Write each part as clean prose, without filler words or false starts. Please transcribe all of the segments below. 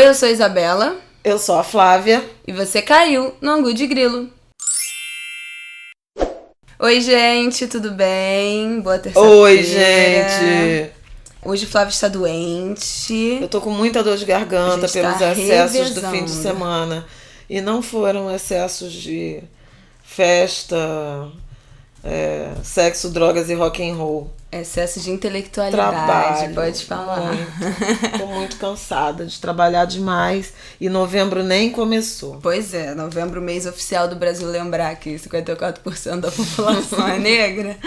Oi, eu sou a Isabela. Eu sou a Flávia. E você caiu no Angu de Grilo. Oi, gente, tudo bem? Boa terça-feira. Oi, gente. Hoje Flávia está doente. Eu tô com muita dor de garganta pelos excessos do fim de semana. E não foram excessos de festa, sexo, drogas e rock and roll. Excesso de intelectualidade, Trabalho, pode falar. Tô muito cansada de trabalhar demais. E novembro nem começou. Pois é, novembro, mês oficial do Brasil, lembrar que 54% da população é negra.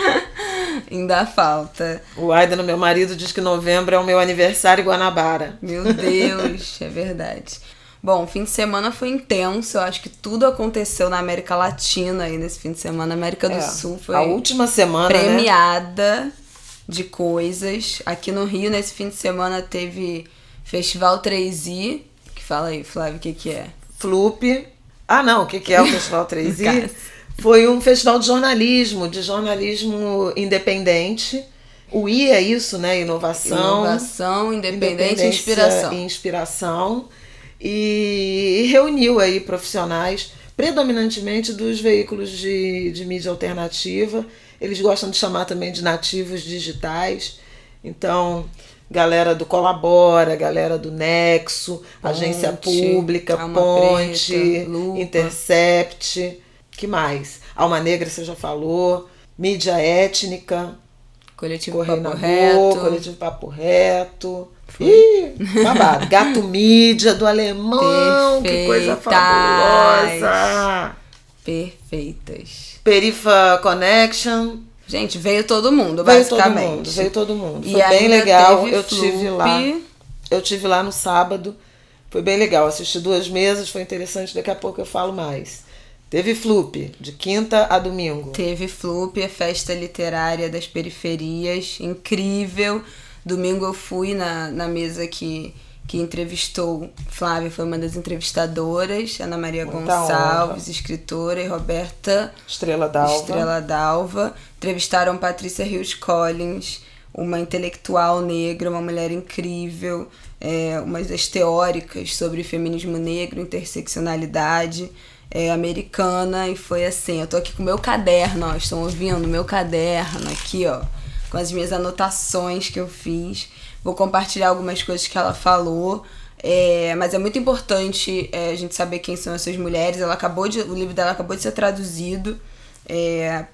Ainda falta. O Aida, meu marido, diz que novembro é o meu aniversário em Guanabara. Meu Deus, é verdade. Bom, o fim de semana foi intenso. Eu acho que tudo aconteceu na América Latina aí nesse fim de semana. A América do Sul foi a última semana, premiada de coisas. Aqui no Rio, nesse fim de semana, teve Festival 3i. Que fala aí, Flávio, o que é? Flup. Ah, não, o que é o Festival 3i? Foi um festival de jornalismo independente. O I é isso, né? Inovação, independência e inspiração. E reuniu aí profissionais, predominantemente dos veículos de mídia alternativa. Eles gostam de chamar também de nativos digitais. Então, galera do Colabora, galera do Nexo, Agência Pública, Ponte, Preta, Intercept, que mais? Alma Negra, você já falou, Mídia Étnica, Coletivo Papo Reto. Ih, babado. Gato Mídia do Alemão, Perfeitas. Que coisa fabulosa. Perfeitas. Perifa Connection. Gente, veio todo mundo, basicamente. Veio todo mundo. E foi bem legal. Eu tive lá no sábado. Foi bem legal. Assisti 2 mesas, foi interessante. Daqui a pouco eu falo mais. Teve Flup, de quinta a domingo. Teve Flup, a festa literária das periferias. Incrível. Domingo eu fui na mesa que entrevistou Flávia, foi uma das entrevistadoras, Ana Maria Gonçalves, escritora, e Roberta Estrela Dalva. Entrevistaram Patrícia Rios Collins, uma intelectual negra, uma mulher incrível, uma das teóricas sobre feminismo negro, interseccionalidade americana, e foi assim, eu tô aqui com o meu caderno, ó, estão ouvindo? Meu caderno aqui, ó, com as minhas anotações que eu fiz. Vou compartilhar algumas coisas que ela falou. Mas é muito importante a gente saber quem são essas mulheres. O livro dela acabou de ser traduzido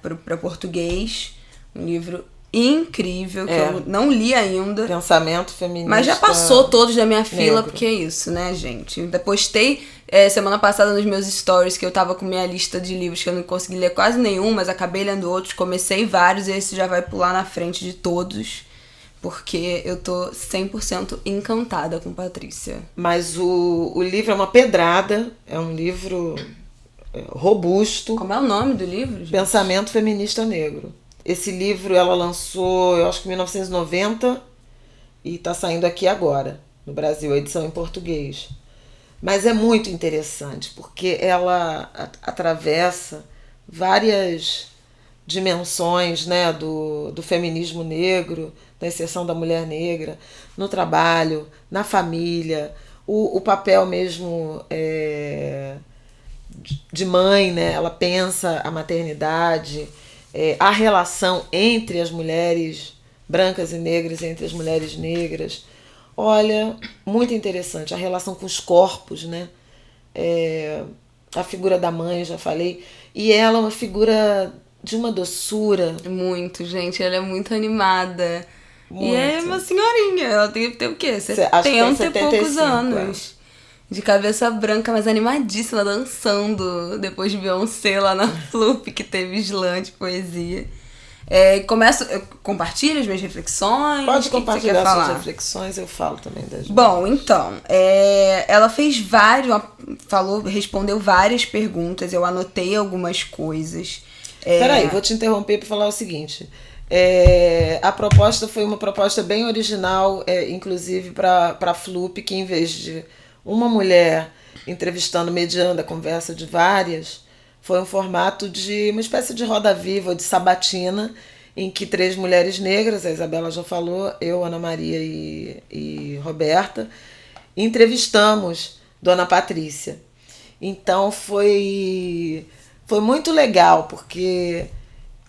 para português. Um livro incrível, que eu não li ainda. Pensamento feminista. Mas já passou todos da minha fila, negro. Porque é isso, né, gente? Eu postei semana passada nos meus stories que eu tava com minha lista de livros que eu não consegui ler quase nenhum, mas acabei lendo outros, comecei vários e esse já vai pular na frente de todos, porque eu tô 100% encantada com Patrícia. Mas o livro é uma pedrada, é um livro robusto. Como é o nome do livro, gente? Pensamento Feminista Negro. Esse livro ela lançou, eu acho que em 1990 e tá saindo aqui agora, no Brasil, a edição em português. Mas é muito interessante, porque ela atravessa várias dimensões, né, do feminismo negro, da inserção da mulher negra, no trabalho, na família, o papel mesmo de mãe, né? Ela pensa a maternidade, a relação entre as mulheres brancas e negras, entre as mulheres negras. Olha, muito interessante. A relação com os corpos, né? A figura da mãe, já falei. E ela é uma figura de uma doçura. Muito, gente. Ela é muito animada. Muito. E é uma senhorinha. Ela tem o quê? 70 e poucos anos. De cabeça branca, mas animadíssima, dançando. Depois de Beyoncé lá na Flup, que teve slam de poesia. Compartilha as minhas reflexões. Pode compartilhar suas reflexões, eu falo também das minhas. Bom, então, ela fez respondeu várias perguntas, eu anotei algumas coisas. Peraí, vou te interromper para falar o seguinte. A proposta foi uma proposta bem original, inclusive para a Flup, que em vez de uma mulher entrevistando, mediando a conversa de várias, foi um formato de uma espécie de roda viva, de sabatina, em que 3 mulheres negras, a Isabela já falou, eu, Ana Maria e Roberta, entrevistamos Dona Patrícia. Então foi muito legal, porque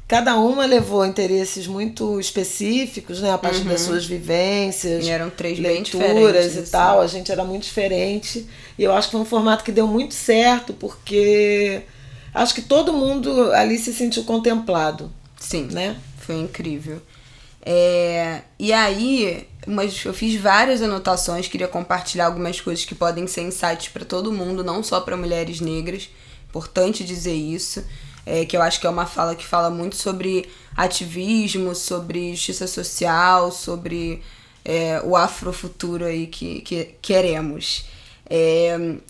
cada uma levou interesses muito específicos, né? A partir das suas vivências, E eram 3 bem leituras diferentes, e assim. tal. A gente era muito diferente. E eu acho que foi um formato que deu muito certo, porque acho que todo mundo ali se sentiu contemplado. Sim, né? Foi incrível. E aí, eu fiz várias anotações, queria compartilhar algumas coisas que podem ser insights para todo mundo, não só para mulheres negras. Importante dizer isso, que eu acho que é uma fala que fala muito sobre ativismo, sobre justiça social, sobre o afrofuturo aí que queremos.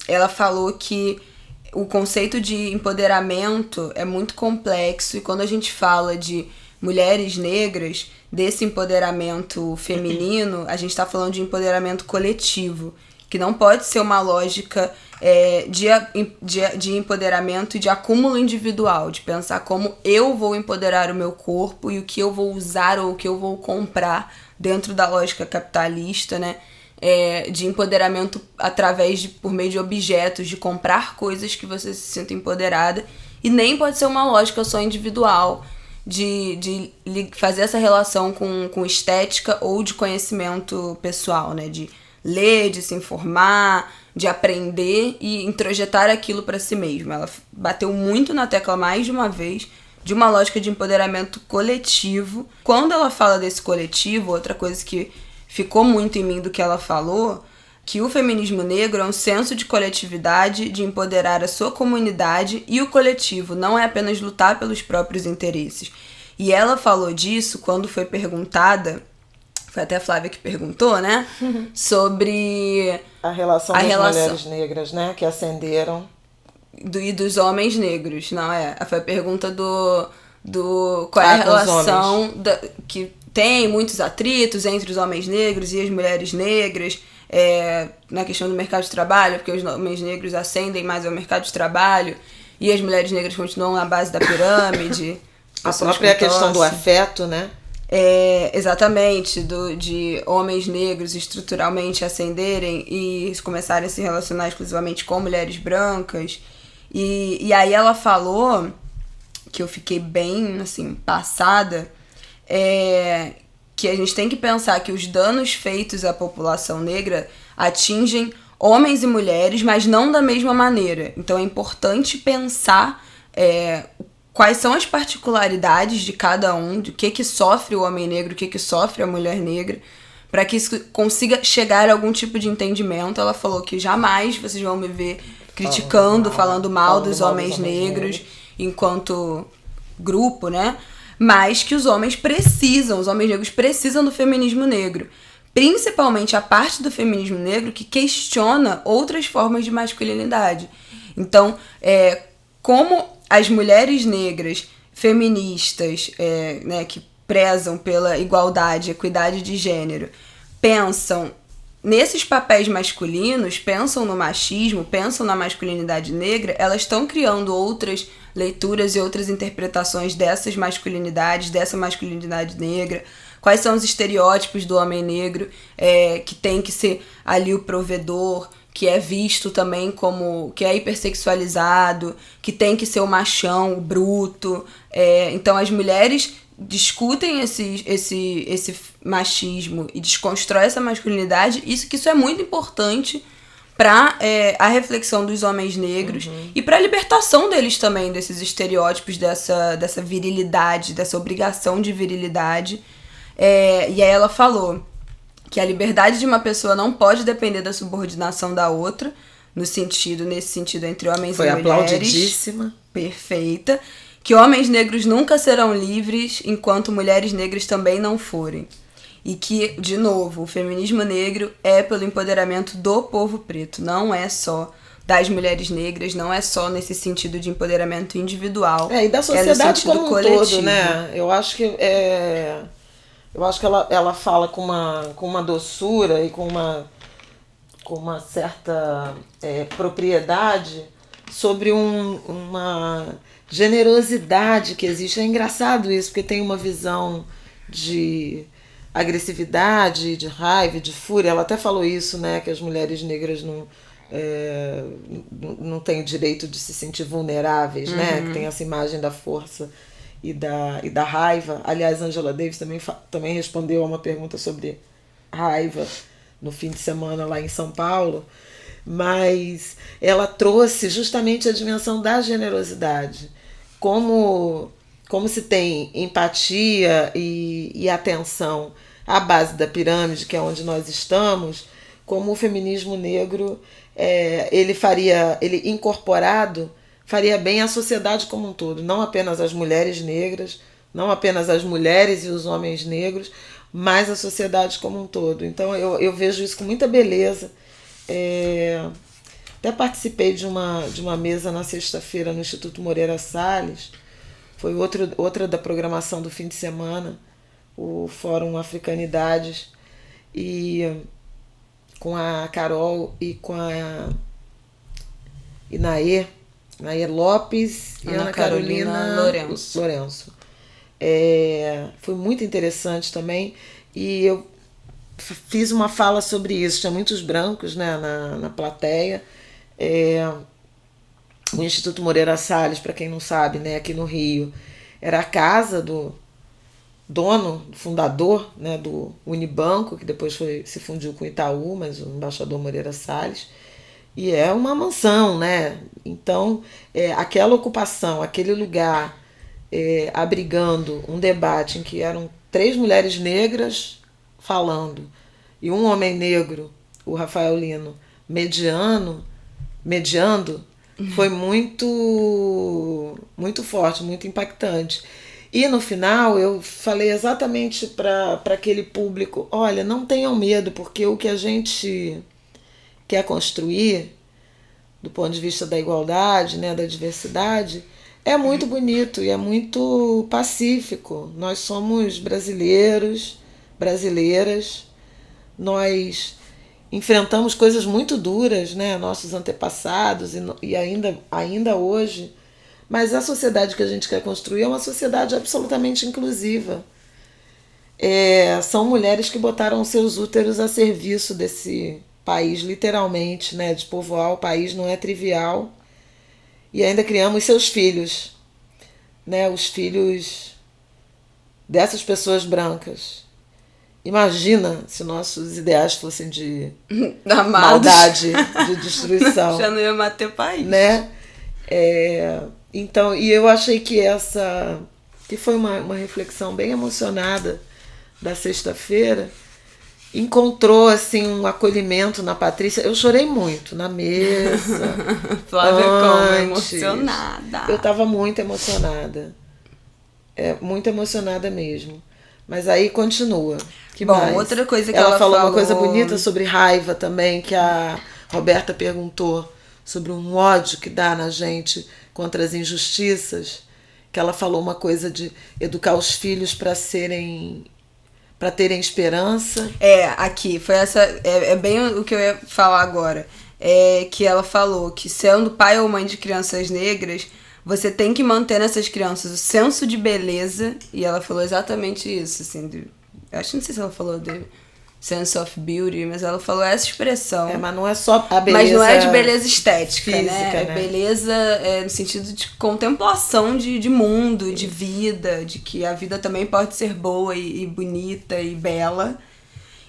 Ela falou que o conceito de empoderamento é muito complexo, e quando a gente fala de mulheres negras, desse empoderamento feminino, a gente está falando de empoderamento coletivo, que não pode ser uma lógica de empoderamento e de acúmulo individual, de pensar como eu vou empoderar o meu corpo e o que eu vou usar ou o que eu vou comprar dentro da lógica capitalista, né? De empoderamento por meio de objetos, de comprar coisas que você se sinta empoderada, e nem pode ser uma lógica só individual de fazer essa relação com estética ou de conhecimento pessoal, né? De ler, de se informar, de aprender e introjetar aquilo para si mesma. Ela bateu muito na tecla mais de uma vez de uma lógica de empoderamento coletivo. Quando ela fala desse coletivo, outra coisa que ficou muito em mim do que ela falou, que o feminismo negro é um senso de coletividade, de empoderar a sua comunidade, e o coletivo não é apenas lutar pelos próprios interesses. E ela falou disso quando foi perguntada, foi até a Flávia que perguntou, né? Sobre a relação das mulheres negras, né? Que ascenderam. E dos homens negros, não é? Foi a pergunta do qual é a relação que tem muitos atritos entre os homens negros e as mulheres negras, na questão do mercado de trabalho, porque os homens negros ascendem mais ao mercado de trabalho e as mulheres negras continuam na base da pirâmide. A própria questão do afeto, né? Exatamente, de homens negros estruturalmente ascenderem e começarem a se relacionar exclusivamente com mulheres brancas. E aí ela falou, que eu fiquei bem, assim, passada, que a gente tem que pensar que os danos feitos à população negra atingem homens e mulheres, mas não da mesma maneira. Então é importante pensar quais são as particularidades de cada um, de que sofre o homem negro, o que sofre a mulher negra, para que isso consiga chegar a algum tipo de entendimento. Ela falou que jamais vocês vão me ver criticando, falando mal dos homens negros enquanto grupo, né? Mas que os homens negros precisam do feminismo negro. Principalmente a parte do feminismo negro que questiona outras formas de masculinidade. Então, como as mulheres negras feministas, né, que prezam pela igualdade, equidade de gênero, pensam nesses papéis masculinos, pensam no machismo, pensam na masculinidade negra, elas estão criando outras leituras e outras interpretações dessas masculinidades, dessa masculinidade negra. Quais são os estereótipos do homem negro, que tem que ser ali o provedor, que é visto também como, que é hipersexualizado, que tem que ser o machão, o bruto. Então as mulheres discutem esse machismo e desconstrói essa masculinidade, que isso é muito importante para a reflexão dos homens negros e para a libertação deles também, desses estereótipos, dessa virilidade, dessa obrigação de virilidade. E aí ela falou que a liberdade de uma pessoa não pode depender da subordinação da outra, nesse sentido entre homens e mulheres. Foi aplaudidíssima. Perfeita. Que homens negros nunca serão livres enquanto mulheres negras também não forem. E que, de novo, o feminismo negro é pelo empoderamento do povo preto, não é só das mulheres negras, não é só nesse sentido de empoderamento individual. E da sociedade como um todo, né? Eu acho que ela fala com uma doçura e com uma certa propriedade sobre uma generosidade que existe. É engraçado isso, porque tem uma visão agressividade, de raiva, de fúria. Ela até falou isso, né, que as mulheres negras não têm o direito de se sentir vulneráveis, né, que tem essa imagem da força e da raiva. Aliás, Angela Davis também respondeu a uma pergunta sobre raiva no fim de semana lá em São Paulo, mas ela trouxe justamente a dimensão da generosidade, como se tem empatia e atenção à base da pirâmide, que é onde nós estamos, como o feminismo negro, ele incorporado, faria bem à sociedade como um todo, não apenas às mulheres negras, não apenas às mulheres e os homens negros, mas a sociedade como um todo. Então eu vejo isso com muita beleza. Até participei de uma mesa na sexta-feira no Instituto Moreira Salles. Foi outra da programação do fim de semana, o Fórum Africanidades, e com a Carol e com a Inaê Lopes e Ana Carolina Lourenço. Foi muito interessante também, e eu fiz uma fala sobre isso. Tinha muitos brancos, né, na plateia. O Instituto Moreira Salles, para quem não sabe, né, aqui no Rio, era a casa do dono, fundador, né, do Unibanco, que depois se fundiu com o Itaú, mas o embaixador Moreira Salles. E é uma mansão, né? Então, aquela ocupação, aquele lugar abrigando um debate em que eram 3 mulheres negras falando e um homem negro, o Rafael Lino, mediando, foi muito, muito forte, muito impactante. E no final eu falei exatamente para aquele público: olha, não tenham medo, porque o que a gente quer construir, do ponto de vista da igualdade, né, da diversidade, é muito bonito e é muito pacífico. Nós somos brasileiros, brasileiras, nós enfrentamos coisas muito duras, né, nossos antepassados e ainda hoje, mas a sociedade que a gente quer construir é uma sociedade absolutamente inclusiva. São mulheres que botaram seus úteros a serviço desse país, literalmente, né, de povoar o país não é trivial. E ainda criamos seus filhos, né, os filhos dessas pessoas brancas. Imagina se nossos ideais fossem de maldade, de destruição. Já não ia matar país. Né? Então, e eu achei que que foi uma reflexão bem emocionada da sexta-feira, encontrou assim um acolhimento na Patrícia. Eu chorei muito na mesa. Flávia como emocionada. Eu estava muito emocionada. Muito emocionada mesmo. Mas aí continua. Que bom, mais? Outra coisa que ela falou uma coisa bonita sobre raiva também, que a Roberta perguntou sobre um ódio que dá na gente contra as injustiças, que ela falou uma coisa de educar os filhos para terem esperança. Aqui, foi essa. É bem o que eu ia falar agora. Que ela falou que, sendo pai ou mãe de crianças negras, você tem que manter nessas crianças o senso de beleza. E ela falou exatamente isso, assim. Acho que não sei se ela falou de sense of beauty, mas ela falou essa expressão. Mas não é só a beleza. Mas não é de beleza estética, física, né? É beleza no sentido de contemplação de mundo, de vida, de que a vida também pode ser boa e bonita e bela.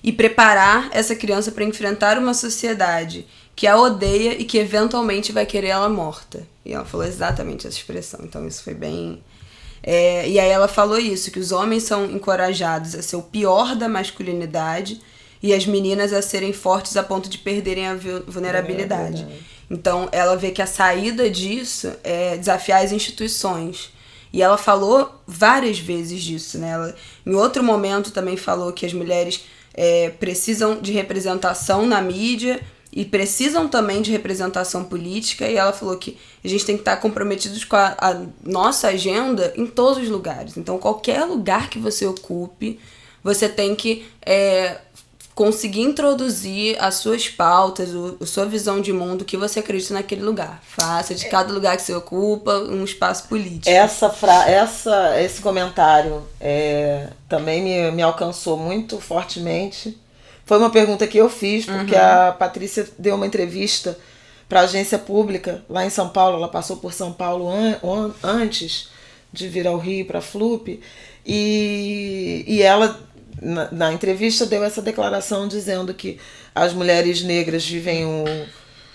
E preparar essa criança para enfrentar uma sociedade que a odeia e que eventualmente vai querer ela morta. E ela falou exatamente essa expressão. Então isso foi bem... E aí ela falou isso, que os homens são encorajados a ser o pior da masculinidade e as meninas a serem fortes a ponto de perderem a vulnerabilidade. Então ela vê que a saída disso é desafiar as instituições. E ela falou várias vezes disso, né? Ela, em outro momento, também falou que as mulheres precisam de representação na mídia e precisam também de representação política, e ela falou que a gente tem que estar comprometidos com a nossa agenda em todos os lugares. Então, qualquer lugar que você ocupe, você tem que conseguir introduzir as suas pautas, a sua visão de mundo, que você acredita naquele lugar. Faça de cada lugar que você ocupa um espaço político. Esse comentário também me alcançou muito fortemente. Foi uma pergunta que eu fiz, porque a Patrícia deu uma entrevista para a agência pública lá em São Paulo. Ela passou por São Paulo antes de vir ao Rio para a FLUP. E ela, na entrevista, deu essa declaração dizendo que as mulheres negras vivem um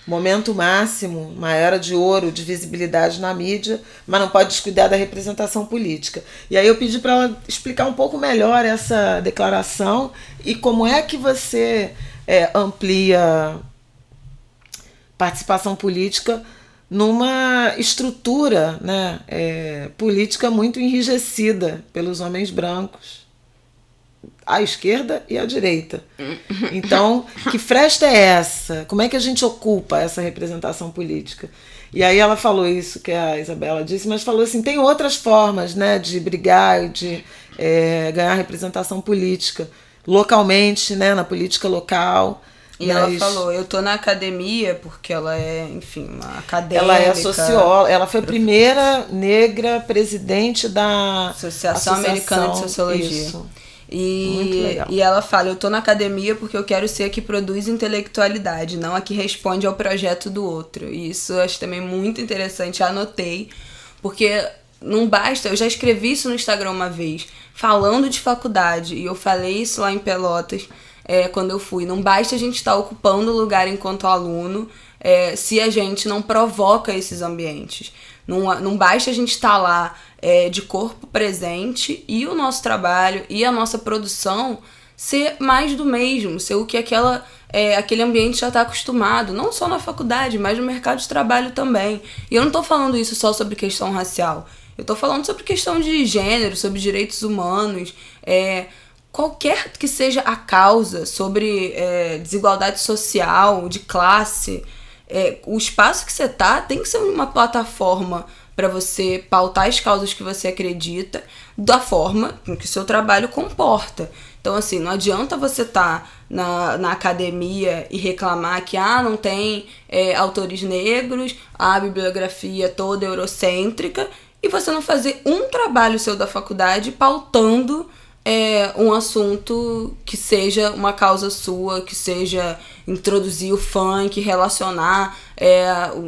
momento máximo, uma era de ouro, de visibilidade na mídia, mas não pode descuidar da representação política. E aí eu pedi para ela explicar um pouco melhor essa declaração e como é que você amplia participação política numa estrutura, né, política muito enrijecida pelos homens brancos, à esquerda e à direita. Então, que fresta é essa? Como é que a gente ocupa essa representação política? E aí ela falou isso que a Isabela disse, mas falou assim, tem outras formas, né, de brigar, de ganhar representação política localmente, né, na política local. E ela falou, eu tô na academia, porque ela é, enfim, uma acadêmica. Ela é socióloga, ela foi a primeira negra presidente da Associação Americana de Sociologia. Isso. Muito legal. E ela fala, eu tô na academia porque eu quero ser a que produz intelectualidade, não a que responde ao projeto do outro. E isso eu acho também muito interessante, anotei, porque não basta, eu já escrevi isso no Instagram uma vez, falando de faculdade, e eu falei isso lá em Pelotas, quando eu fui. Não basta a gente estar ocupando o lugar enquanto aluno se a gente não provoca esses ambientes. Não basta a gente estar lá de corpo presente e o nosso trabalho e a nossa produção ser mais do mesmo, ser o que aquele ambiente já está acostumado, não só na faculdade, mas no mercado de trabalho também. E eu não estou falando isso só sobre questão racial, eu estou falando sobre questão de gênero, sobre direitos humanos, qualquer que seja a causa, sobre desigualdade social, de classe. O espaço que você tá tem que ser uma plataforma para você pautar as causas que você acredita da forma que o seu trabalho comporta. Então, assim, não adianta você estar na academia e reclamar que não tem autores negros, a bibliografia toda eurocêntrica, e você não fazer um trabalho seu da faculdade pautando um assunto que seja uma causa sua, que seja introduzir o funk, relacionar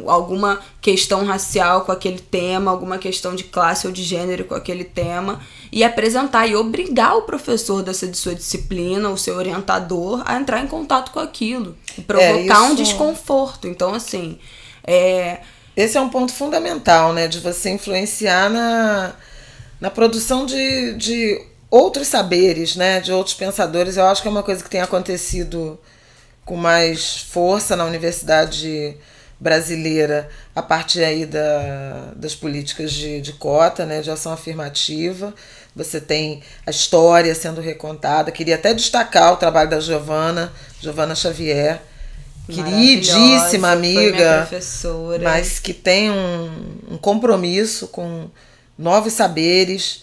alguma questão racial com aquele tema, alguma questão de classe ou de gênero com aquele tema, e apresentar e obrigar o professor de sua disciplina, o seu orientador, a entrar em contato com aquilo, e provocar um desconforto. Então, assim... Esse é um ponto fundamental, né, de você influenciar na produção de outros saberes, né, de outros pensadores. Eu acho que é uma coisa que tem acontecido com mais força na universidade brasileira a partir aí das políticas de cota, né, de ação afirmativa. Você tem a história sendo recontada. Queria até destacar o trabalho da Giovana Xavier, queridíssima amiga, mas que tem um compromisso com novos saberes,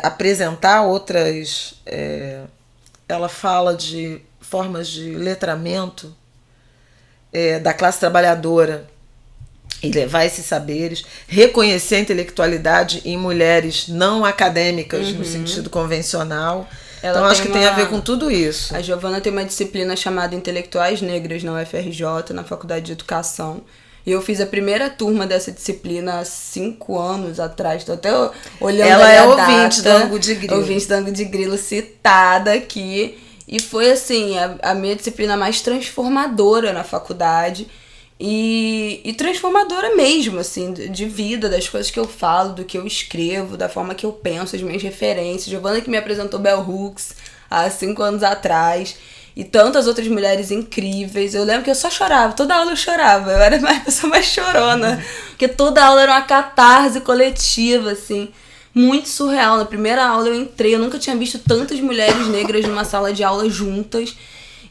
apresentar outras... ela fala de formas de letramento da classe trabalhadora e levar esses saberes, reconhecer a intelectualidade em mulheres não acadêmicas no sentido convencional. Então acho que tem a ver com tudo isso. A Giovana tem uma disciplina chamada Intelectuais Negras na UFRJ, na Faculdade de Educação. E eu fiz a primeira turma dessa disciplina há 5 anos atrás. Estou até olhando a ouvinte da Angu de Grilo. Ouvinte da Angu de Grilo citada aqui. E foi, assim, a minha disciplina mais transformadora na faculdade. E transformadora mesmo, assim, de vida, das coisas que eu falo, do que eu escrevo, da forma que eu penso, as minhas referências. Giovana que me apresentou Bell Hooks há 5 anos atrás. E tantas outras mulheres incríveis. Eu lembro que eu só chorava, toda aula eu chorava. Eu era a pessoa mais chorona. Porque toda aula era uma catarse coletiva, assim. Muito surreal. Na primeira aula eu entrei, eu nunca tinha visto tantas mulheres negras numa sala de aula juntas.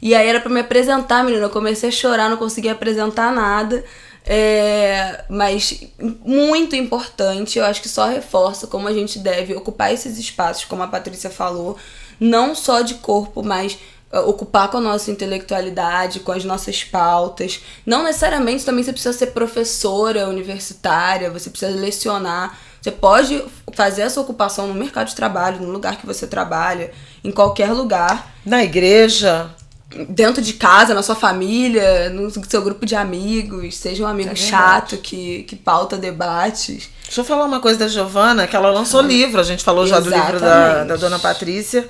E aí era pra me apresentar, menina. Eu comecei a chorar, não conseguia apresentar nada. Mas muito importante, eu acho que só reforça como a gente deve ocupar esses espaços, como a Patrícia falou. Não só de corpo, mas ocupar com a nossa intelectualidade, com as nossas pautas. Não necessariamente também você precisa ser professora universitária, você precisa lecionar. Você pode fazer essa ocupação no mercado de trabalho, no lugar que você trabalha, em qualquer lugar. Na igreja. Dentro de casa, na sua família, no seu grupo de amigos. Seja um amigo chato que pauta debates. Deixa eu falar uma coisa da Giovana, que ela lançou livro. A gente falou já do livro da Dona Patrícia.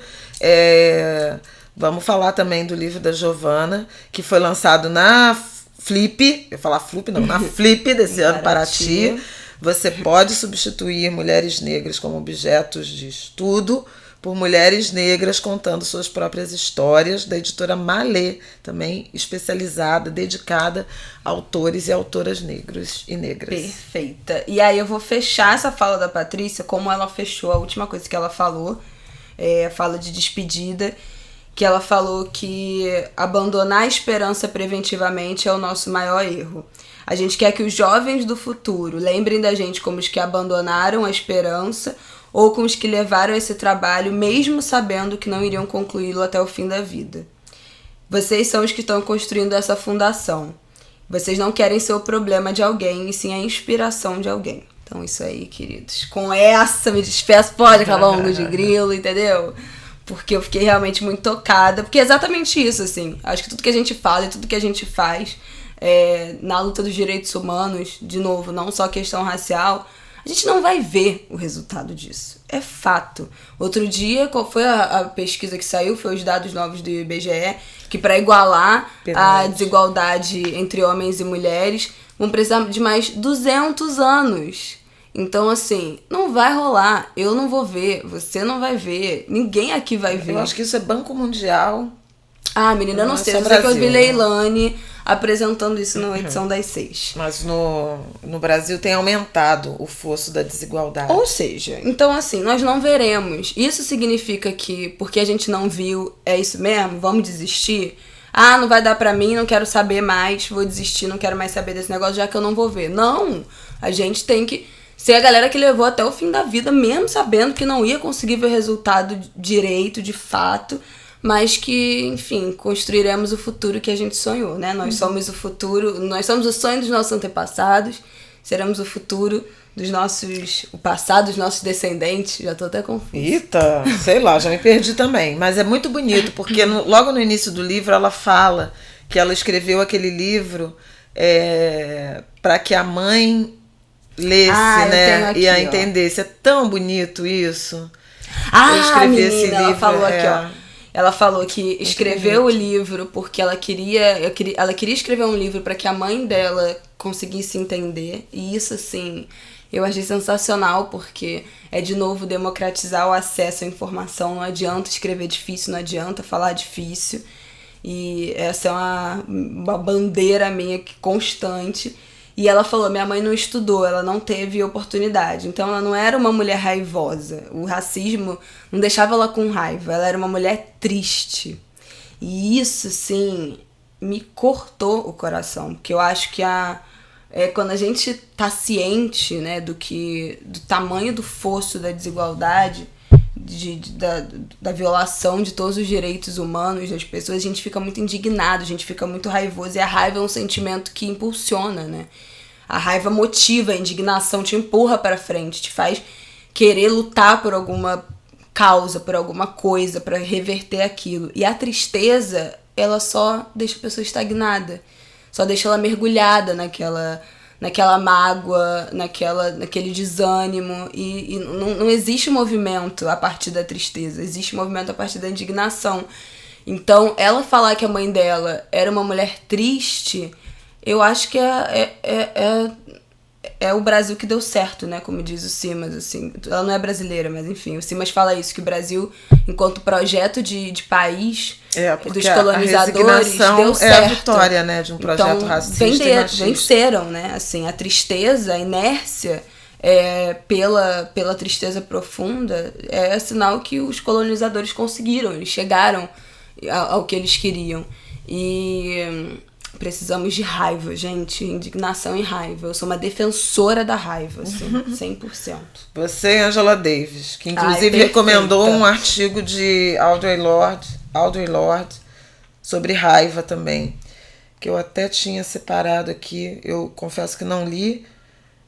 Vamos falar também do livro da Giovana, que foi lançado na Flip. Eu ia falar Flip, não, na Flip desse ano, Paraty. Você pode substituir mulheres negras como objetos de estudo por mulheres negras contando suas próprias histórias, da editora Malê, também especializada, dedicada a autores e autoras negros e negras. Perfeita. E aí eu vou fechar essa fala da Patrícia como ela fechou a última coisa que ela falou, a fala de despedida, que ela falou que abandonar a esperança preventivamente é o nosso maior erro. A gente quer que os jovens do futuro lembrem da gente como os que abandonaram a esperança ou como os que levaram esse trabalho mesmo sabendo que não iriam concluí-lo até o fim da vida. Vocês são os que estão construindo essa fundação. Vocês não querem ser o problema de alguém, e sim a inspiração de alguém. Então isso aí, queridos. Com essa, me despeço, pode acabar um de grilo, entendeu? Porque eu fiquei realmente muito tocada. Porque é exatamente isso, assim. Acho que tudo que a gente fala e tudo que a gente faz na luta dos direitos humanos, de novo, não só a questão racial, a gente não vai ver o resultado disso. É fato. Outro dia, qual foi a pesquisa que saiu? Foi os dados novos do IBGE, que para igualar a desigualdade entre homens e mulheres, vão precisar de mais 200 anos. Então, assim, não vai rolar. Eu não vou ver, você não vai ver, ninguém aqui vai ver. Eu acho que isso é Banco Mundial. Ah, menina, eu não sei. Eu sei que eu vi Leilani apresentando isso na edição das 6. Mas no Brasil tem aumentado o fosso da desigualdade. Ou seja, então assim, nós não veremos. Isso significa que, porque a gente não viu, é isso mesmo? Vamos desistir? Ah, não vai dar pra mim, não quero saber mais, vou desistir, não quero mais saber desse negócio, já que eu não vou ver. Não! A gente tem que ser a galera que levou até o fim da vida, mesmo sabendo que não ia conseguir ver o resultado direito, de fato, mas que, enfim, construiremos o futuro que a gente sonhou, né? Nós somos o futuro, nós somos o sonho dos nossos antepassados, seremos o futuro o passado dos nossos descendentes. Já tô até confusa. Eita, sei lá, já me perdi também. Mas é muito bonito, porque logo no início do livro ela fala que ela escreveu aquele livro para que a mãe lesse, né? Aqui, e a entendesse. É tão bonito isso. Eu escrevi esse livro. Ela falou aqui, ó. Ela falou que escreveu o livro porque ela queria escrever um livro para que a mãe dela conseguisse entender. E isso, assim, eu achei sensacional, porque é, de novo, democratizar o acesso à informação. Não adianta escrever difícil, não adianta falar difícil. E essa é uma bandeira minha constante. E ela falou, minha mãe não estudou, ela não teve oportunidade. Então ela não era uma mulher raivosa. O racismo não deixava ela com raiva, ela era uma mulher triste. E isso, sim, me cortou o coração. Porque eu acho que quando a gente tá ciente, né, do tamanho do fosso da desigualdade, da violação de todos os direitos humanos das pessoas, a gente fica muito indignado, a gente fica muito raivoso, e a raiva é um sentimento que impulsiona, né? A raiva motiva, a indignação te empurra pra frente, te faz querer lutar por alguma causa, por alguma coisa, pra reverter aquilo. E a tristeza, ela só deixa a pessoa estagnada, só deixa ela mergulhada naquela mágoa, naquele desânimo, e não existe movimento a partir da tristeza, existe movimento a partir da indignação. Então, ela falar que a mãe dela era uma mulher triste, eu acho que é o Brasil que deu certo, né? Como diz o Simas, assim. Ela não é brasileira, mas enfim, o Simas fala isso, que o Brasil, enquanto projeto de país dos colonizadores, deu certo. É a vitória, né, de um projeto racista e machista. Venceram, né? Assim, a tristeza, a inércia, pela tristeza profunda, é sinal que os colonizadores conseguiram, eles chegaram ao que eles queriam. E precisamos de raiva, gente. Indignação e raiva. Eu sou uma defensora da raiva, assim, 100%. Você e Angela Davis, que inclusive recomendou um artigo de Audre Lorde, sobre raiva também, que eu até tinha separado aqui, eu confesso que não li,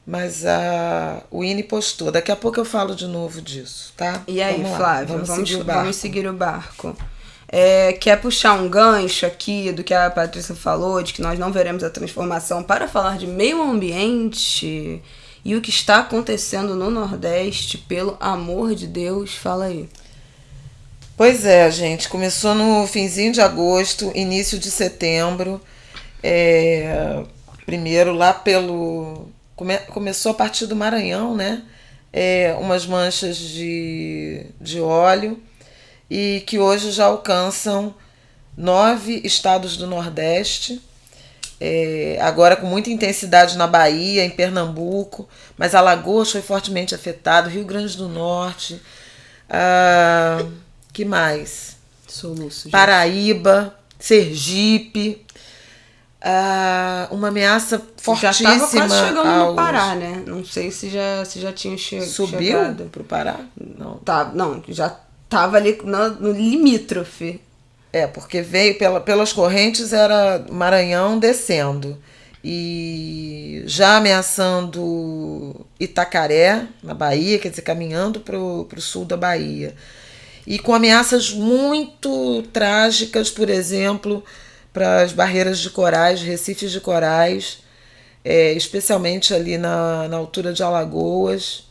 mas o Ine postou. Daqui a pouco eu falo de novo disso, tá? E aí, vamos lá, Flávia, vamos vamos seguir o barco. Quer puxar um gancho aqui do que a Patrícia falou, de que nós não veremos a transformação, para falar de meio ambiente e o que está acontecendo no Nordeste, pelo amor de Deus, fala aí. Pois é, gente, começou no finzinho de agosto, início de setembro, primeiro lá começou a partir do Maranhão, né? Umas manchas de óleo, e que hoje já alcançam 9 estados do Nordeste, agora com muita intensidade na Bahia, em Pernambuco, mas Alagoas foi fortemente afetado, Rio Grande do Norte, que mais? Soluço, gente. Paraíba, Sergipe, uma ameaça fortíssima. Já estava quase chegando no Pará, né? Não sei se já tinha chegado. Subiu pro Pará? Não. Não, já estava ali no limítrofe. Porque veio pelas correntes, era Maranhão descendo. E já ameaçando Itacaré, na Bahia, quer dizer, caminhando pro sul da Bahia. E com ameaças muito trágicas, por exemplo, para as barreiras de corais, recifes de corais, especialmente ali na altura de Alagoas.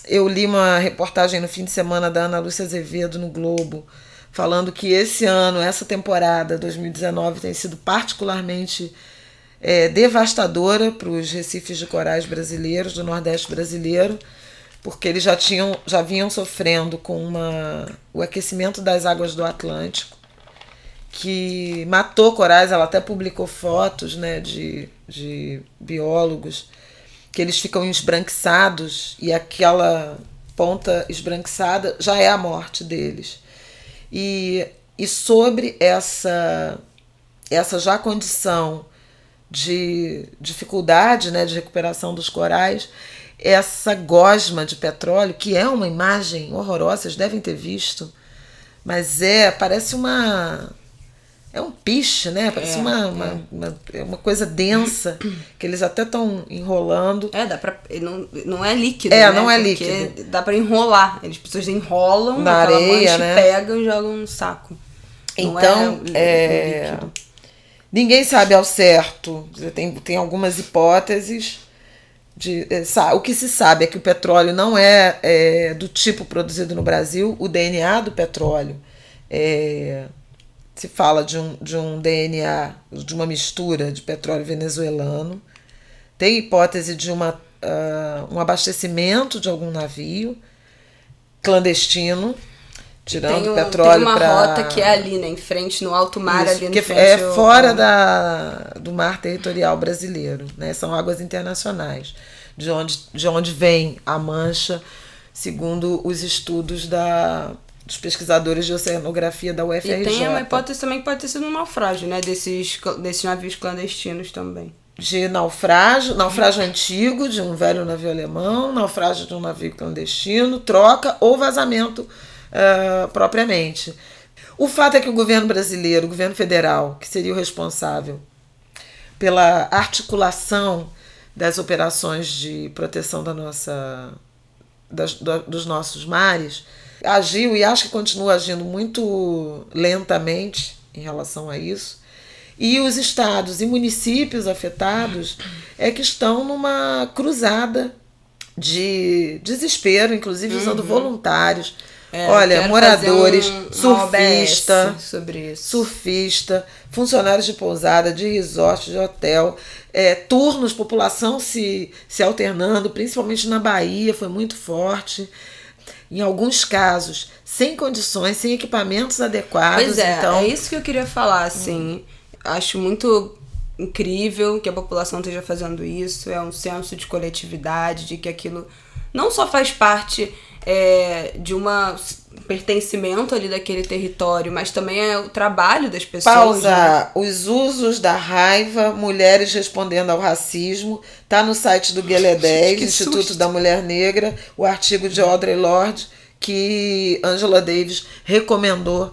Eu li uma reportagem no fim de semana da Ana Lúcia Azevedo no Globo, falando que esse ano, essa temporada 2019, tem sido particularmente devastadora para os recifes de corais brasileiros, do Nordeste brasileiro, porque eles já vinham sofrendo com o aquecimento das águas do Atlântico, que matou corais. Ela até publicou fotos, né, de biólogos, que eles ficam esbranquiçados, e aquela ponta esbranquiçada já é a morte deles. E sobre essa já condição de dificuldade, né, de recuperação dos corais, essa gosma de petróleo, que é uma imagem horrorosa, vocês devem ter visto, mas parece um piche, né? Parece uma coisa densa, que eles até estão enrolando. Não é líquido, né? Não é porque líquido. Dá para enrolar. As pessoas enrolam na areia, né? Pegam e jogam no saco. Então, líquido. Ninguém sabe ao certo. Tem algumas hipóteses. O que se sabe é que o petróleo não é do tipo produzido no Brasil. O DNA do petróleo se fala de um DNA, de uma mistura de petróleo venezuelano. Tem hipótese de um abastecimento de algum navio clandestino, tirando o petróleo para... Tem uma rota que é ali, né, em frente, no alto mar. Isso, ali no frente fora do mar territorial brasileiro, né? São águas internacionais, de onde vem a mancha, segundo os estudos dos pesquisadores de oceanografia da UFRJ. E tem uma hipótese também que pode ter sido um naufrágio, né, desses navios clandestinos também. De naufrágio antigo de um velho navio alemão, naufrágio de um navio clandestino, troca ou vazamento propriamente. O fato é que o governo brasileiro, o governo federal, que seria o responsável pela articulação das operações de proteção dos nossos mares, agiu e acho que continua agindo muito lentamente em relação a isso. E os estados e municípios afetados que estão numa cruzada de desespero, inclusive usando voluntários. Olha, moradores, surfista, funcionários de pousada, de resort, de hotel, turnos, população se alternando, principalmente na Bahia, foi muito forte. Em alguns casos, sem condições, sem equipamentos adequados. Pois então... é isso que eu queria falar, assim. Acho muito incrível que a população esteja fazendo isso. É um senso de coletividade, de que aquilo não só faz parte de um pertencimento ali daquele território, mas também é o trabalho das pessoas. Pausa. Né? Os usos da raiva, mulheres respondendo ao racismo. Está no site do Guelé 10, Instituto da Mulher Negra, o artigo de Audre Lorde, que Angela Davis recomendou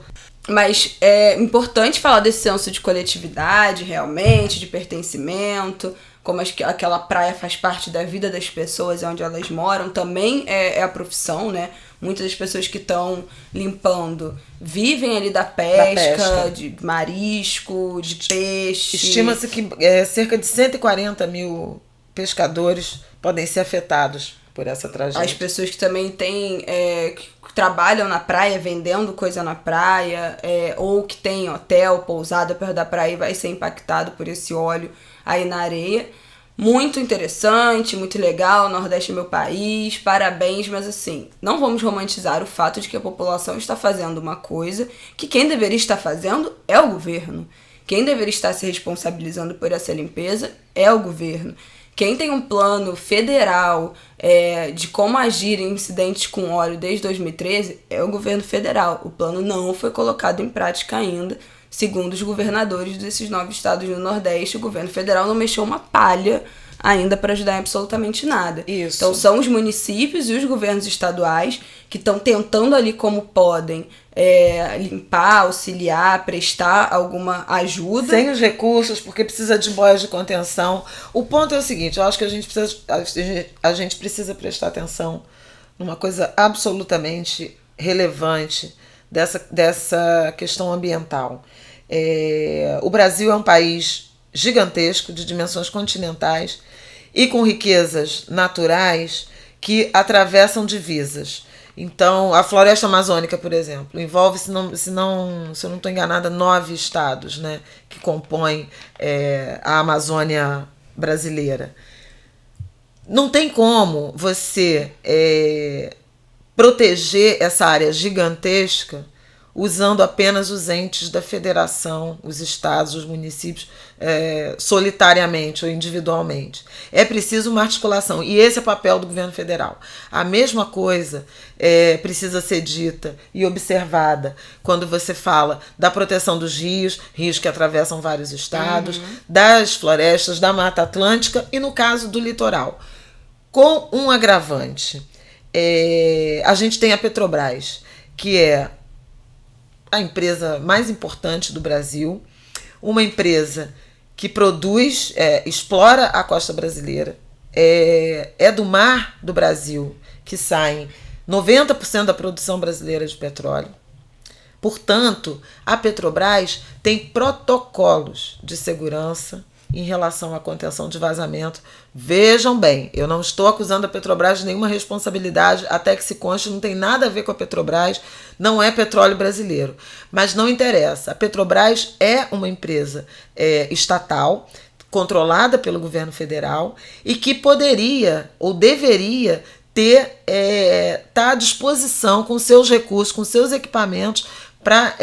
Mas é importante falar desse senso de coletividade, realmente, de pertencimento, como aquela praia faz parte da vida das pessoas, onde elas moram, também é a profissão, né? Muitas das pessoas que estão limpando vivem ali da pesca, de marisco, de peixe. Estima-se que cerca de 140 mil pescadores podem ser afetados por essa tragédia. As pessoas que também que trabalham na praia, vendendo coisa na praia, ou que tem hotel, pousada perto da praia e vai ser impactado por esse óleo aí na areia. Muito interessante, muito legal, o Nordeste é meu país, parabéns, mas assim, não vamos romantizar o fato de que a população está fazendo uma coisa que quem deveria estar fazendo é o governo. Quem deveria estar se responsabilizando por essa limpeza é o governo. Quem tem um plano federal de como agir em incidentes com óleo desde 2013 é o governo federal. O plano não foi colocado em prática ainda. Segundo os governadores desses 9 estados do Nordeste, o governo federal não mexeu uma palha ainda para ajudar em absolutamente nada. Isso. Então são os municípios e os governos estaduais que estão tentando ali como podem limpar, auxiliar, prestar alguma ajuda. Sem os recursos, porque precisa de boias de contenção. O ponto é o seguinte, eu acho que a gente precisa prestar atenção numa coisa absolutamente relevante dessa questão ambiental. O Brasil é um país gigantesco, de dimensões continentais e com riquezas naturais que atravessam divisas. Então, a floresta amazônica, por exemplo, envolve, se eu não estou enganada, 9 estados, né, que compõem a Amazônia brasileira. Não tem como você proteger essa área gigantesca usando apenas os entes da federação, os estados, os municípios, solitariamente ou individualmente. É preciso uma articulação, e esse é o papel do governo federal. A mesma coisa precisa ser dita e observada quando você fala da proteção dos rios que atravessam vários estados, das florestas, da Mata Atlântica e, no caso do litoral. Com um agravante, a gente tem a Petrobras, que é a empresa mais importante do Brasil, uma empresa que produz, explora a costa brasileira, é do mar do Brasil que saem 90% da produção brasileira de petróleo. Portanto, a Petrobras tem protocolos de segurança em relação à contenção de vazamento. Vejam bem, eu não estou acusando a Petrobras de nenhuma responsabilidade, até que se conste, não tem nada a ver com a Petrobras, não é petróleo brasileiro. Mas não interessa, a Petrobras é uma empresa estatal, controlada pelo governo federal, e que poderia ou deveria estar à disposição com seus recursos, com seus equipamentos, para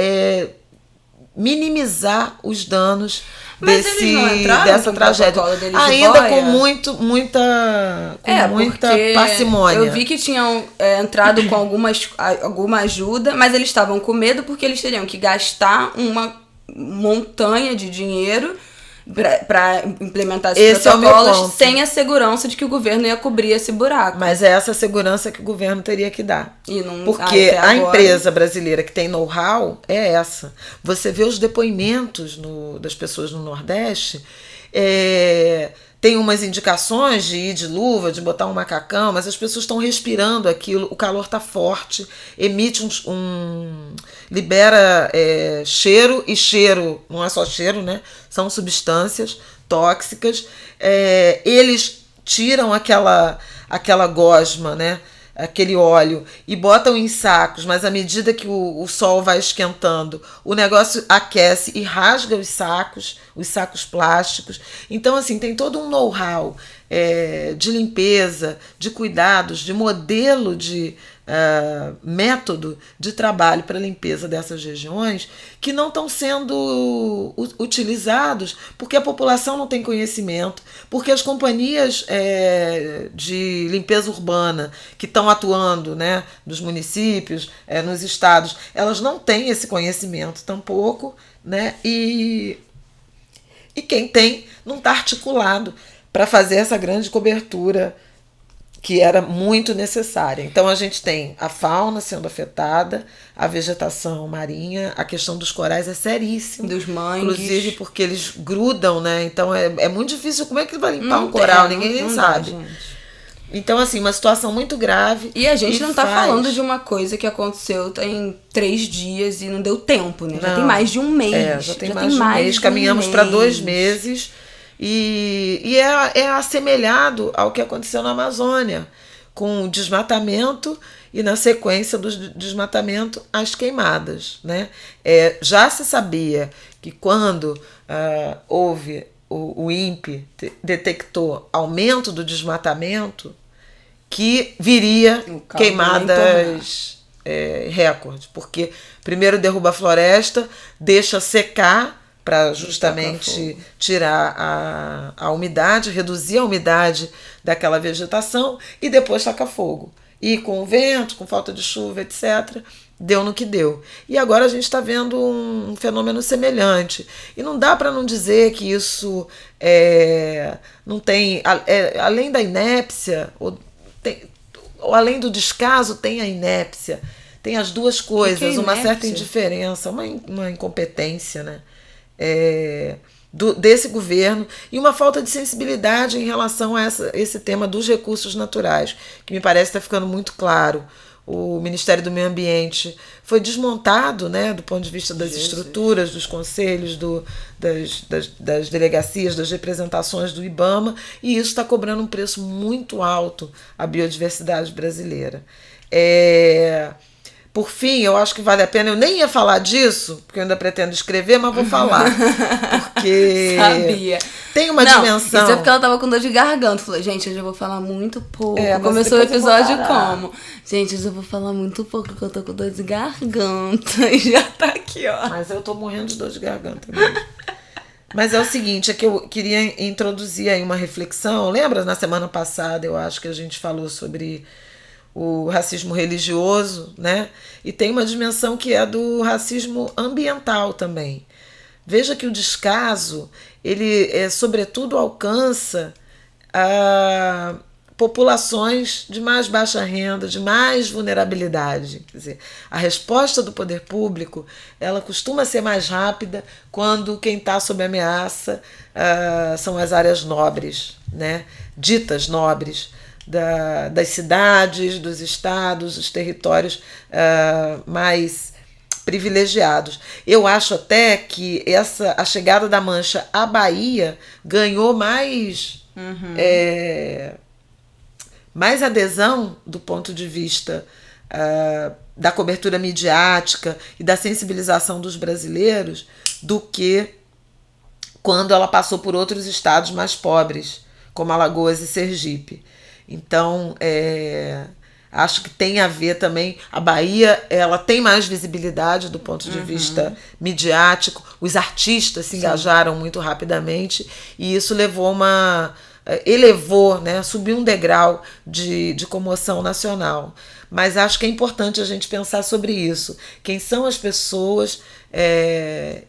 minimizar os danos dessa tragédia. Ainda com muita parcimônia. Eu vi que tinham entrado com alguma ajuda, mas eles estavam com medo porque eles teriam que gastar uma montanha de dinheiro para implementar esses protocolos sem a segurança de que o governo ia cobrir esse buraco. Mas é essa segurança que o governo teria que dar. Porque a empresa brasileira que tem know-how é essa. Você vê os depoimentos das pessoas no Nordeste, tem umas indicações de ir de luva, de botar um macacão, mas as pessoas estão respirando aquilo, o calor está forte, emite libera cheiro, e cheiro não é só cheiro, né? São substâncias tóxicas. Eles tiram aquela gosma, né? Aquele óleo, e botam em sacos, mas à medida que o sol vai esquentando, o negócio aquece e rasga os sacos plásticos. Então, assim, tem todo um know-how de limpeza, de cuidados, de modelo de método de trabalho para a limpeza dessas regiões que não estão sendo utilizados porque a população não tem conhecimento, porque as companhias de limpeza urbana que estão atuando, né, nos municípios, nos estados, elas não têm esse conhecimento tampouco, né, e quem tem não está articulado para fazer essa grande cobertura que era muito necessária. Então a gente tem a fauna sendo afetada, a vegetação marinha, a questão dos corais é seríssima. Dos mangues. Inclusive porque eles grudam, né? Então é muito difícil. Como é que vai limpar um coral? Ninguém nem sabe. Então, assim, uma situação muito grave. E a gente não tá falando de uma coisa que aconteceu em 3 dias e não deu tempo, né? Já tem mais de um mês. Já tem mais de um mês. Caminhamos para 2 meses. E é assemelhado ao que aconteceu na Amazônia, com o desmatamento e, na sequência do desmatamento, as queimadas, né? Já se sabia que quando houve o INPE detectou aumento do desmatamento, que viria queimadas recorde, porque primeiro derruba a floresta, deixa secar para justamente tirar a umidade, reduzir a umidade daquela vegetação e depois taca fogo. E com o vento, com falta de chuva, etc., deu no que deu. E agora a gente está vendo um fenômeno semelhante. E não dá para não dizer que isso não tem... além da inépcia, ou além do descaso, tem a inépcia. Tem as duas coisas, uma certa indiferença, uma incompetência, né? Desse governo e uma falta de sensibilidade em relação a esse tema dos recursos naturais, que me parece estar ficando muito claro. O Ministério do Meio Ambiente foi desmontado, né, do ponto de vista das estruturas, dos conselhos, das delegacias, das representações do IBAMA, e isso está cobrando um preço muito alto à biodiversidade brasileira. Por fim, eu acho que vale a pena, eu nem ia falar disso, porque eu ainda pretendo escrever, mas vou falar. Porque sabia. Tem uma dimensão. Isso é porque ela tava com dor de garganta. Falei, gente, hoje eu vou falar muito pouco. Começou o episódio como? Gente, hoje eu vou falar muito pouco, porque eu tô com dor de garganta. E já tá aqui, ó. Mas eu tô morrendo de dor de garganta mesmo. Mas é o seguinte, é que eu queria introduzir aí uma reflexão. Lembra, na semana passada, eu acho que a gente falou sobre o racismo religioso, né? E tem uma dimensão que é do racismo ambiental também. Veja que o descaso, ele sobretudo alcança populações de mais baixa renda, de mais vulnerabilidade. Quer dizer, a resposta do poder público, ela costuma ser mais rápida quando quem está sob ameaça são as áreas nobres, né? Ditas nobres, das cidades, dos estados, os territórios mais privilegiados. Eu acho até que a chegada da Mancha à Bahia ganhou mais adesão do ponto de vista da cobertura midiática e da sensibilização dos brasileiros do que quando ela passou por outros estados mais pobres, como Alagoas e Sergipe. Então, acho que tem a ver também. A Bahia, ela tem mais visibilidade do ponto de vista midiático. Os artistas se engajaram muito rapidamente e isso elevou, né, subiu um degrau de comoção nacional. Mas acho que é importante a gente pensar sobre isso. Quem são as pessoas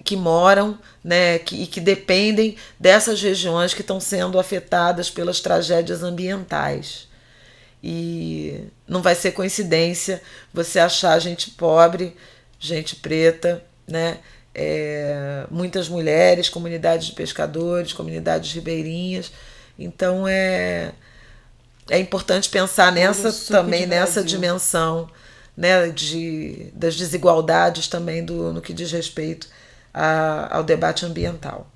que moram, né, e que dependem dessas regiões que estão sendo afetadas pelas tragédias ambientais. E não vai ser coincidência você achar gente pobre, gente preta, né, muitas mulheres, comunidades de pescadores, comunidades ribeirinhas. Então é importante pensar nessa dimensão, né, das desigualdades também no que diz respeito ao debate ambiental.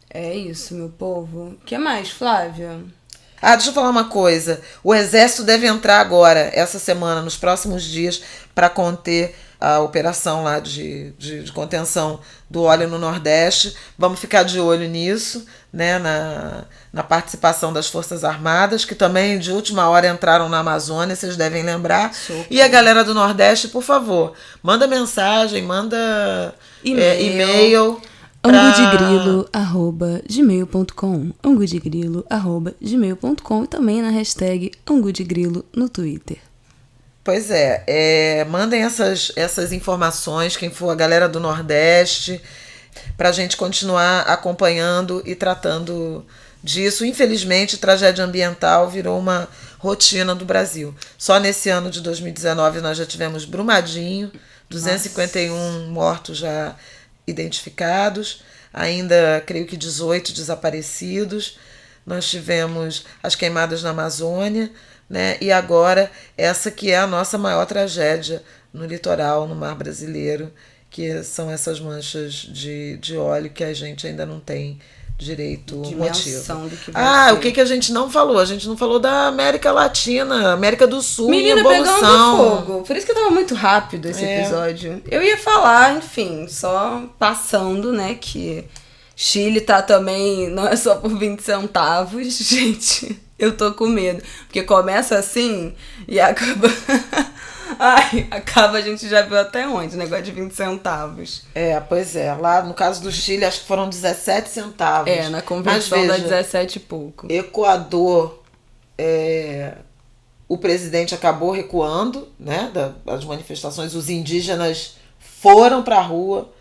É isso, meu povo. O que mais, Flávia? Deixa eu falar uma coisa. O Exército deve entrar agora, essa semana, nos próximos dias, para conter a operação lá de contenção do óleo no Nordeste. Vamos ficar de olho nisso, né, na participação das Forças Armadas, que também de última hora entraram na Amazônia, vocês devem lembrar. E a galera do Nordeste, por favor, manda mensagem, manda e-mail. angudegrilo@gmail.com angudegrilo@gmail.com e também na hashtag angudegrilo no Twitter. Pois mandem essas informações, quem for a galera do Nordeste, para a gente continuar acompanhando e tratando disso. Infelizmente, tragédia ambiental virou uma rotina do Brasil. Só nesse ano de 2019 nós já tivemos Brumadinho, 251 mortos já identificados, ainda creio que 18 desaparecidos. Nós tivemos as queimadas na Amazônia, né? E agora essa que é a nossa maior tragédia no litoral, no mar brasileiro, que são essas manchas de óleo que a gente ainda não tem direito motivo. Do que vai ser. O que a gente não falou? A gente não falou da América Latina, América do Sul, Menina, evolução. pegando fogo. Por isso que tava muito rápido esse episódio. Eu ia falar, enfim, só passando, né, que Chile tá também, não é só por 20 centavos, gente. Eu tô com medo. Porque começa assim e acaba... acaba, a gente já viu até onde, o negócio de 20 centavos. Pois é. Lá no caso do Chile, acho que foram 17 centavos. Na conversão dá 17 e pouco. Equador, o presidente acabou recuando, né, das manifestações. Os indígenas foram pra rua,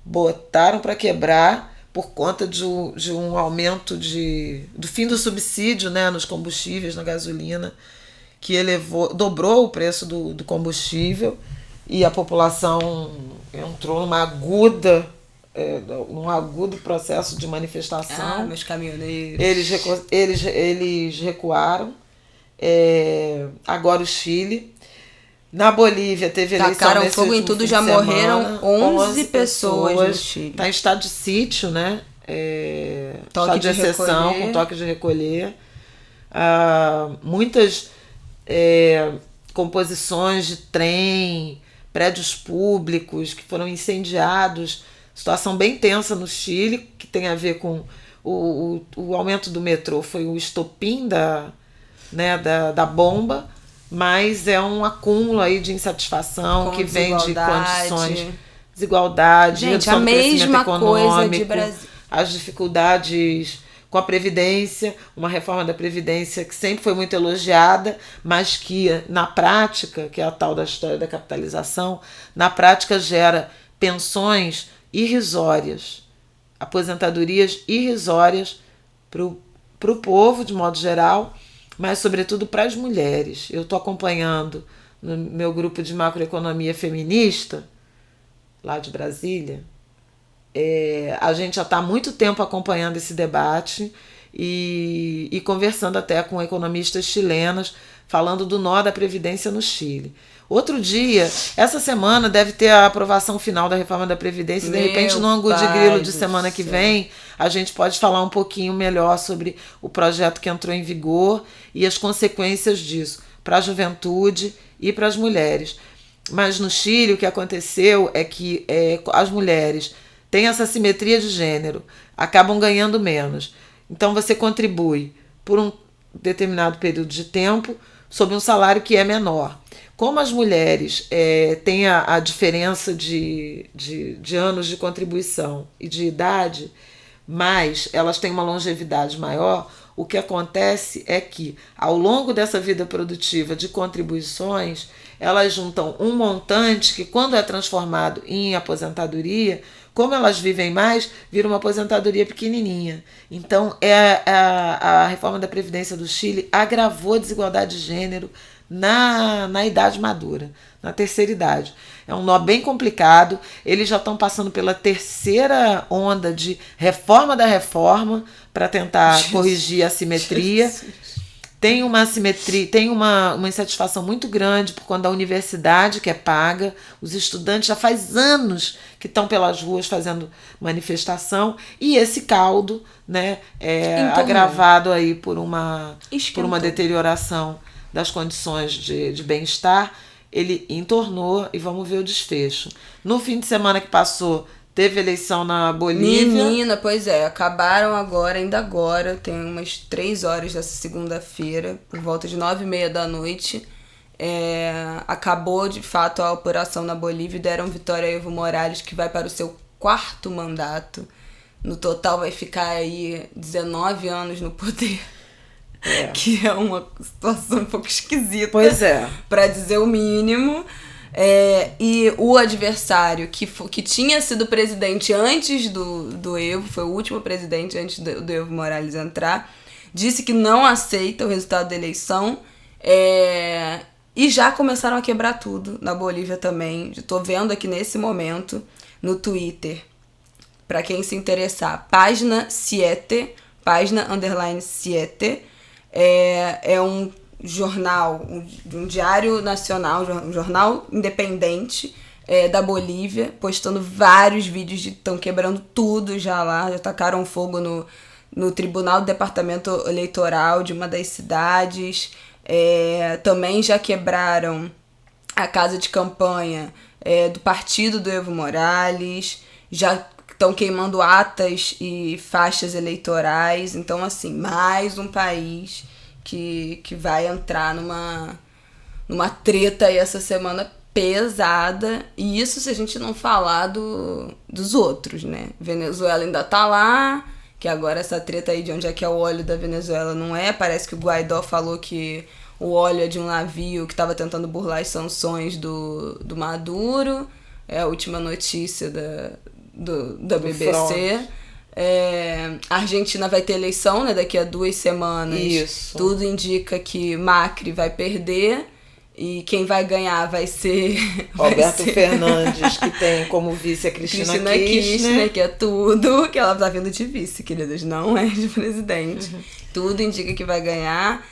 botaram pra quebrar por conta de um aumento do fim do subsídio, né, nos combustíveis, na gasolina, que dobrou o preço do combustível, e a população entrou num agudo processo de manifestação. Meus caminhoneiros. Eles recuaram. Agora o Chile. Na Bolívia teve eleição tacaram fogo em tudo, já morreram 11 pessoas no Chile. Está em estado de sítio, né? Toque estado de exceção, com toque de recolher. Muitas composições de trem, prédios públicos que foram incendiados. Situação bem tensa no Chile, que tem a ver com o aumento do metrô. Foi o estopim da bomba, mas é um acúmulo aí de insatisfação que vem de condições, desigualdade, gente, a mesma coisa de Brasil. As dificuldades com a Previdência, uma reforma da Previdência que sempre foi muito elogiada, mas que na prática, que é a tal da história da capitalização, na prática gera pensões irrisórias, aposentadorias irrisórias para o povo de modo geral, mas sobretudo para as mulheres. Eu estou acompanhando no meu grupo de macroeconomia feminista, lá de Brasília. A gente já está há muito tempo acompanhando esse debate e conversando até com economistas chilenas, falando do nó da Previdência no Chile. Outro dia, essa semana, deve ter a aprovação final da reforma da Previdência, e de repente, no Angu de Grilo de semana que vem, a gente pode falar um pouquinho melhor sobre o projeto que entrou em vigor e as consequências disso para a juventude e para as mulheres. Mas no Chile, o que aconteceu é que as mulheres têm essa assimetria de gênero, acabam ganhando menos. Então, você contribui por um determinado período de tempo sob um salário que é menor. Como as mulheres têm a diferença de anos de contribuição e de idade, mas elas têm uma longevidade maior, o que acontece é que, ao longo dessa vida produtiva de contribuições, elas juntam um montante que, quando é transformado em aposentadoria, como elas vivem mais, vira uma aposentadoria pequenininha. Então, a reforma da Previdência do Chile agravou a desigualdade de gênero na idade madura, na terceira idade. É um nó bem complicado. Eles já estão passando pela terceira onda de reforma da reforma para tentar corrigir a assimetria. Tem uma assimetria, tem uma insatisfação muito grande por conta da universidade que é paga. Os estudantes já faz anos que estão pelas ruas fazendo manifestação, e esse caldo, né, agravado aí por uma deterioração das condições de bem-estar, ele entornou, e vamos ver o desfecho. No fim de semana que passou, teve eleição na Bolívia. Menina, pois é, acabaram ainda agora, tem umas 3 horas dessa segunda-feira, por volta de 9h30 da noite. Acabou de fato a apuração na Bolívia e deram vitória a Evo Morales, que vai para o seu 4º mandato. No total vai ficar aí 19 anos no poder. Que é uma situação um pouco esquisita. Pois é. Para dizer o mínimo. E o adversário, que tinha sido presidente antes do Evo, foi o último presidente antes do Evo Morales entrar, disse que não aceita o resultado da eleição. E já começaram a quebrar tudo na Bolívia também. Estou vendo aqui nesse momento no Twitter, para quem se interessar, página 7, página _7, é um jornal, um diário nacional, um jornal independente da Bolívia, postando vários vídeos de estão quebrando tudo já lá, já tacaram fogo no Tribunal do Departamento Eleitoral de uma das cidades, também já quebraram a casa de campanha do partido do Evo Morales, já estão queimando atas e faixas eleitorais. Então, assim, mais um país que vai entrar numa treta aí essa semana pesada. E isso se a gente não falar dos outros, né? Venezuela ainda tá lá, que agora essa treta aí de onde é que é o óleo da Venezuela não é. Parece que o Guaidó falou que o óleo é de um navio que estava tentando burlar as sanções do Maduro. É a última notícia da BBC. A Argentina vai ter eleição, né, daqui a 2 semanas. Isso. Tudo indica que Macri vai perder e quem vai ganhar vai ser Alberto Fernandes, que tem como vice a Cristina Kirchner, que é tudo, que ela tá vindo de vice, queridos, não é de presidente. Tudo indica que vai ganhar.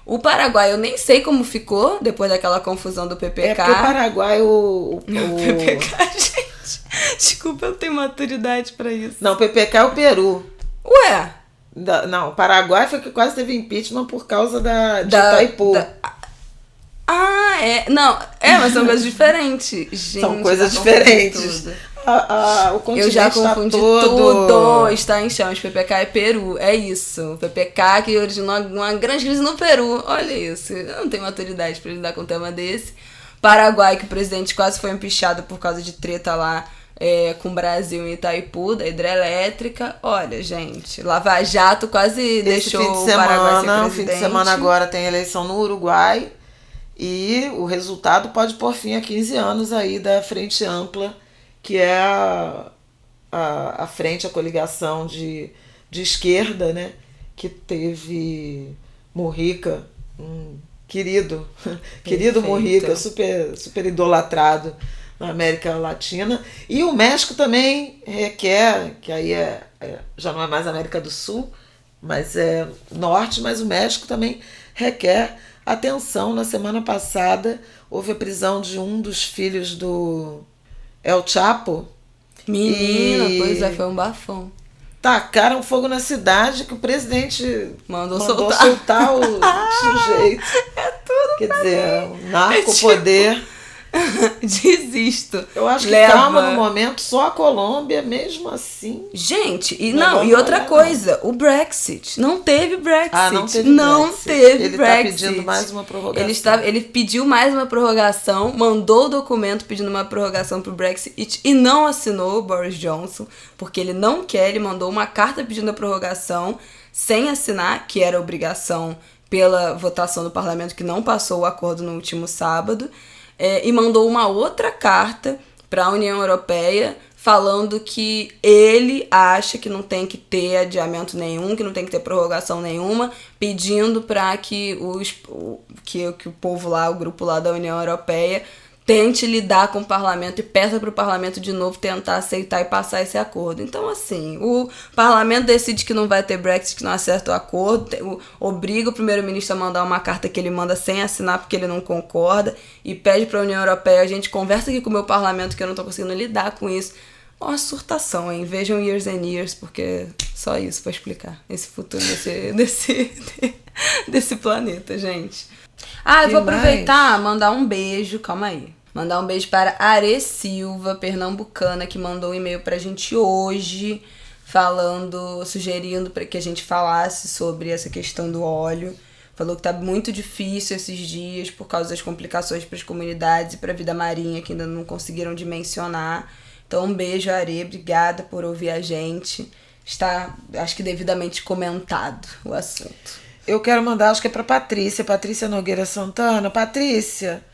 O Paraguai, eu nem sei como ficou depois daquela confusão do PPK. Porque o Paraguai, o PPK, gente, desculpa, eu não tenho maturidade pra isso. Não, o PPK é o Peru. Ué? Não, o Paraguai foi que quase teve impeachment por causa de Itaipu. Não, mas são coisas diferentes. Gente, são coisas diferentes. O continente eu já confundi tudo. Está em chamas. PPK é Peru. É isso. O PPK que originou uma grande crise no Peru. Olha isso. Eu não tenho maturidade para lidar com um tema desse. Paraguai, que o presidente quase foi empichado por causa de treta lá com o Brasil em Itaipu, da hidrelétrica. Olha, gente, Lava Jato quase deixou o Paraguai ser presidente. No fim de semana agora tem eleição no Uruguai. E o resultado pode pôr fim a 15 anos aí da Frente Ampla, que é a frente, a coligação de esquerda, né? Que teve Mujica, querido Mujica, super, super idolatrado na América Latina. E o México também requer, que aí já não é mais América do Sul, mas é Norte, mas o México também requer atenção. Na semana passada houve a prisão de um dos filhos do El Chapo. Menina, pois foi um bafão. Tacaram fogo na cidade que o presidente mandou soltar o sujeito. É tudo. Quer dizer, o narcopoder. Desisto. Eu acho que calma no momento, só a Colômbia, mesmo assim. Gente, e outra coisa, o Brexit. Não teve Brexit. Não teve Brexit. Tá pedindo mais uma prorrogação. Ele pediu mais uma prorrogação, mandou o documento pedindo uma prorrogação pro Brexit e não assinou o Boris Johnson, porque ele não quer, ele mandou uma carta pedindo a prorrogação sem assinar, que era obrigação pela votação do parlamento, que não passou o acordo no último sábado. E mandou uma outra carta para a União Europeia falando que ele acha que não tem que ter adiamento nenhum, que não tem que ter prorrogação nenhuma, pedindo para que o povo lá, o grupo lá da União Europeia, tente lidar com o parlamento e peça para o parlamento de novo tentar aceitar e passar esse acordo. Então, assim, o parlamento decide que não vai ter Brexit, que não acerta o acordo, obriga o primeiro-ministro a mandar uma carta que ele manda sem assinar porque ele não concorda e pede para a União Europeia, a gente conversa aqui com o meu parlamento que eu não estou conseguindo lidar com isso. Uma surtação, hein? Vejam Years and Years, porque só isso para explicar esse futuro desse planeta, gente. Eu vou aproveitar, mandar um beijo, calma aí. Mandar um beijo para Are Silva, pernambucana, que mandou um e-mail pra gente hoje, sugerindo para que a gente falasse sobre essa questão do óleo. Falou que tá muito difícil esses dias por causa das complicações para as comunidades e para a vida marinha, que ainda não conseguiram dimensionar. Então, um beijo, Are, obrigada por ouvir a gente. Está, acho que devidamente comentado o assunto. Eu quero mandar, acho que é para Patrícia Nogueira Santana. Patrícia,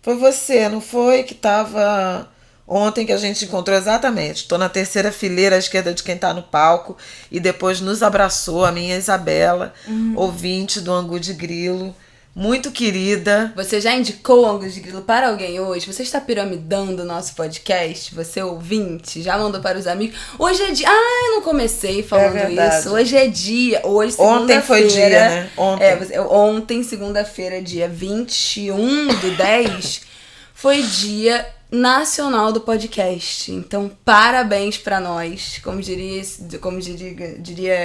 Foi você, não foi? Que tava ontem que a gente encontrou exatamente. Estou na terceira fileira à esquerda de quem tá no palco. E depois nos abraçou a minha Isabela, ouvinte do Angu de Grilo. Muito querida. Você já indicou o Angus de Grilo para alguém hoje? Você está piramidando o nosso podcast? Você ouvinte? Já mandou para os amigos? Hoje é dia... Ah, eu não comecei falando isso. Hoje é dia. Hoje, segunda-feira. Ontem foi dia, né? Ontem, segunda-feira, dia 21/10, foi dia nacional do podcast. Então, parabéns pra nós. Como diria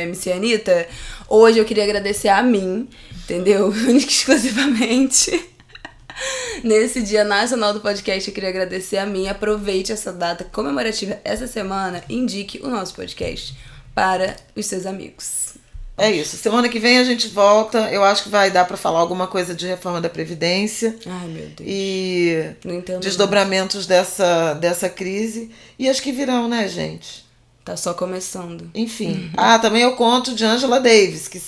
MC Anitta, hoje eu queria agradecer a mim, entendeu? Única e exclusivamente. Nesse dia nacional do podcast, eu queria agradecer a mim. Aproveite essa data comemorativa essa semana e indique o nosso podcast para os seus amigos. É isso. Semana que vem a gente volta. Eu acho que vai dar pra falar alguma coisa de reforma da Previdência. Ai, meu Deus. E não entendo desdobramentos dessa crise. E as que virão, né, gente? Tá só começando. Enfim. Também eu conto de Angela Davis, que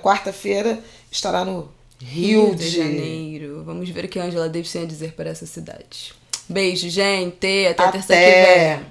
quarta-feira estará no Rio de Janeiro. Vamos ver o que a Angela Davis tem a dizer para essa cidade. Beijo, gente. Até terça que vem.